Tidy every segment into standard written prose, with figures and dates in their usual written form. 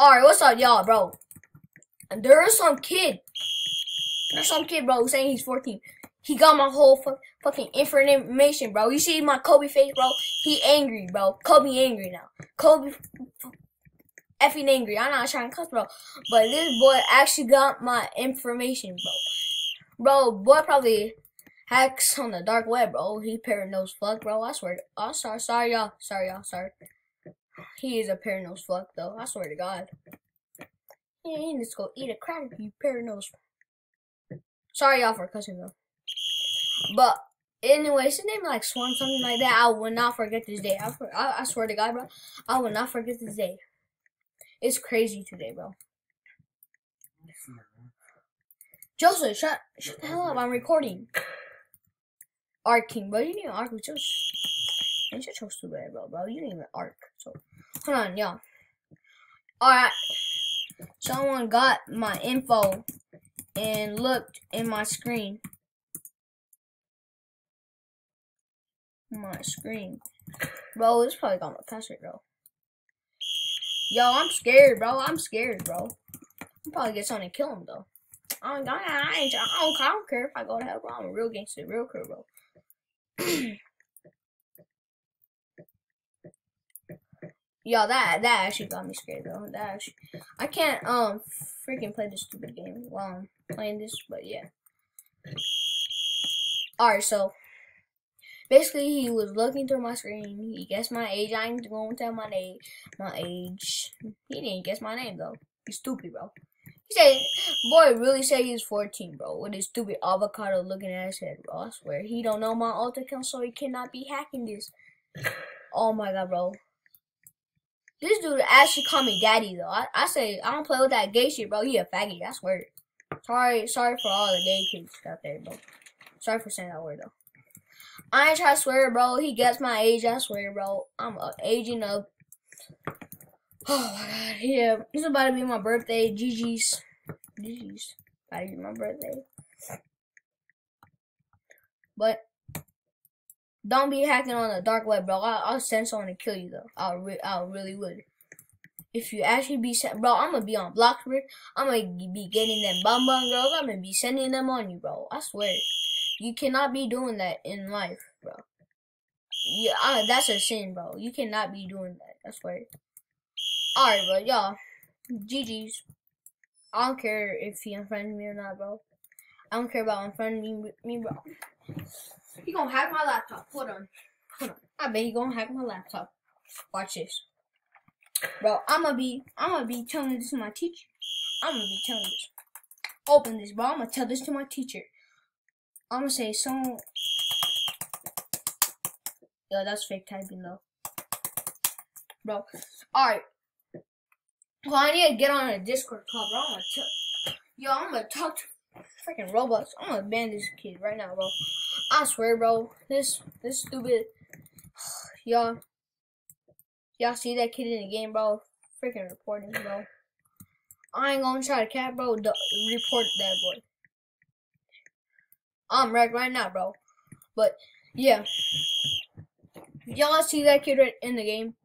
Alright, what's up, y'all, bro? And there's some kid, bro, saying he's 14. He got my whole fucking information, bro. You see my Kobe face, bro? He angry, bro. Kobe angry now. Kobe effing angry. I'm not trying to cuss, bro. But this boy actually got my information, bro. Boy probably hacks on the dark web, bro. He paranoid fuck, bro. I swear. Oh, sorry, y'all. Sorry. He is a paranoid fuck, though. I swear to God. Yeah, he needs to go eat a crack if you paranoid. Sorry, y'all, for cussing, though. But anyways, his name like Swarm, something like that. I will not forget this day. I swear to God, bro. I will not forget this day. It's crazy today, bro. Joseph, shut the hell up. I'm recording. Arc King, bro. You didn't even arc with Joseph. Man, you're so stupid, bro. You didn't even arc. So, hold on, y'all. Alright. Someone got my info and looked in my screen. Bro, this probably got my password, bro. Yo, I'm scared, bro. I'll probably get someone and kill him, though. I don't care if I go to hell, bro. I'm a real gangster, real cool, bro. Yo, that actually got me scared, though. I can't freaking play this stupid game while I'm playing this, but yeah. Alright, so basically he was looking through my screen. He guessed my age. I ain't gonna tell my age. He didn't guess my name though. He's stupid, bro. He said, boy, really say he's 14, bro, with his stupid avocado looking at his head, bro. I swear he don't know my alt account, so he cannot be hacking this. Oh my God, bro. This dude actually called me daddy, though. I say, I don't play with that gay shit, bro. He a faggot, I swear. Sorry for all the gay kids out there, bro. Sorry for saying that word, though. I ain't trying to swear, bro. He gets my age, I swear, bro. I'm aging up. Oh, my God. Yeah, it's about to be my birthday. GG's. About to be my birthday. But don't be hacking on the dark web, bro. I'll send someone to kill you, though. I really would. If you actually be sent, bro, I'm gonna be on Blockford. I'm gonna be getting them bum girls. I'm gonna be sending them on you, bro. I swear. You cannot be doing that in life, bro. Yeah, that's a sin, bro. You cannot be doing that. I swear. Alright, bro, y'all. GG's. I don't care if he unfriended me or not, bro. I don't care about unfriending me, bro. He gonna hack my laptop. Hold on. I bet he gonna hack my laptop. Watch this. Bro, I'm gonna be telling this to my teacher. I'm gonna be telling this. Open this, bro. I'm gonna tell this to my teacher. I'm gonna say so. Yo, that's fake typing though. Bro. Alright. Well, I need to get on a Discord call, bro. I'm gonna talk to freaking Roblox. I'm gonna ban this kid right now, bro. I swear, bro. This stupid. Y'all see that kid in the game, bro? Freaking report him, bro. I ain't gonna try to cat, bro. Report that boy. I'm wrecked right now, bro. But yeah, y'all see that kid right in the game?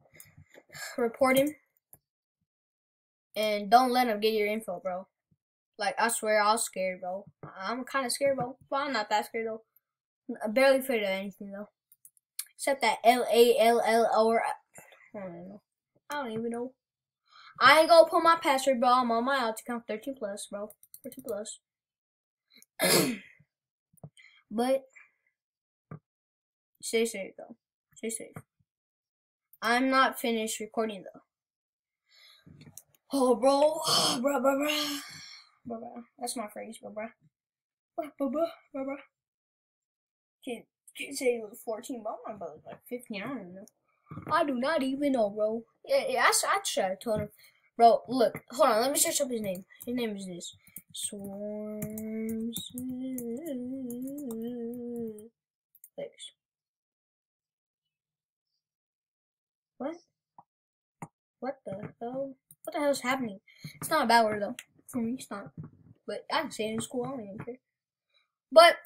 Report him. And don't let him get your info, bro. Like, I swear, I was scared, bro. I'm kind of scared, bro. But I'm not that scared, though. I'm barely afraid of anything, though. Except that LALL or... I don't even know. I ain't gonna put my password, bro. I'm on my alt account 13 plus, bro. 13 plus. But... stay safe, though. Stay safe. I'm not finished recording, though. Oh, bro. Bro. That's my phrase, bro. Kid said he was 14, bro. My brother's like 15. I don't even know. I do not even know, bro. Yeah, I should have told him. Bro, look. Hold on. Let me search up his name. His name is this. Swarms. Thanks. What the hell? What the hell is happening? It's not a bad word, though. For me, it's not. But I can say it in school. I don't even care. But,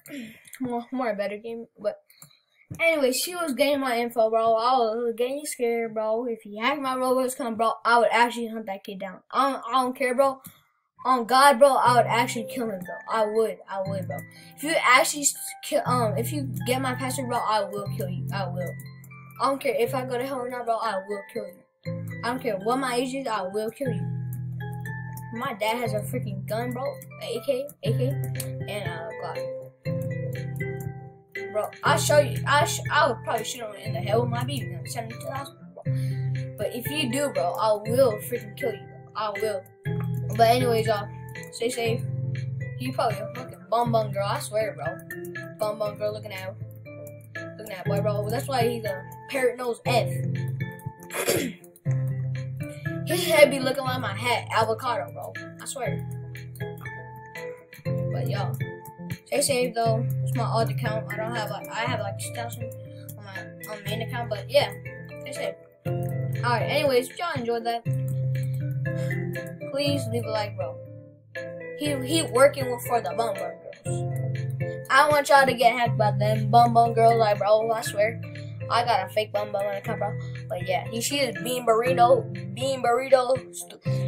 more a better game. But, Anyway, she was getting my info, bro. I was getting scared, bro. If he hacked my Roblox account, bro, I would actually hunt that kid down. I don't care, bro. On God, bro, I would actually kill him, bro. I would, bro. If you actually kill, if you get my password, bro, I will kill you. I will. I don't care if I go to hell or not, bro. I will kill you. I don't care what my age is. I will kill you. My dad has a freaking gun, bro. AK, and a Glock. Bro, I'll show you. I would probably shoot him in the head with my BB gun, 72,000, bro. But if you do, bro, I will freaking kill you. Bro. I will. But anyways, y'all, stay safe. He probably a fucking bum girl. I swear, bro. Bum girl looking at boy, bro. That's why he's a parrot nose F. His head be looking like my hat, avocado, bro. I swear. But y'all, stay safe though. It's my old account. I have like 2,000 on my main account. But yeah, stay safe. All right. Anyways, if y'all enjoyed that, please leave a like, bro. He working for the bum girls. I don't want y'all to get hacked by them bum girls, like, bro. I swear, I got a fake bum account, bro. But yeah, she is bean burrito.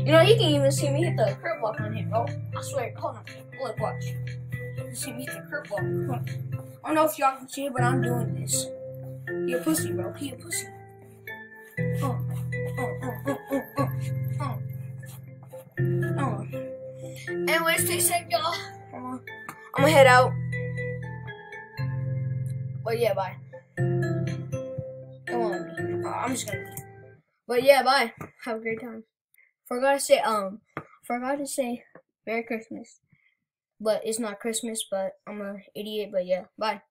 You know, he can even see me hit the curb walk on him, bro. I swear. Hold on, look, watch. You can see me hit the curb walk. I don't know if y'all can see it, but I'm doing this. He a pussy, bro. He a pussy. Anyways, stay safe, y'all. I'm gonna head out. But yeah, bye. Don't want me. I'm just gonna leave. But yeah, bye. Have a great time. Forgot to say Merry Christmas. But it's not Christmas, but I'm an idiot. But yeah, bye.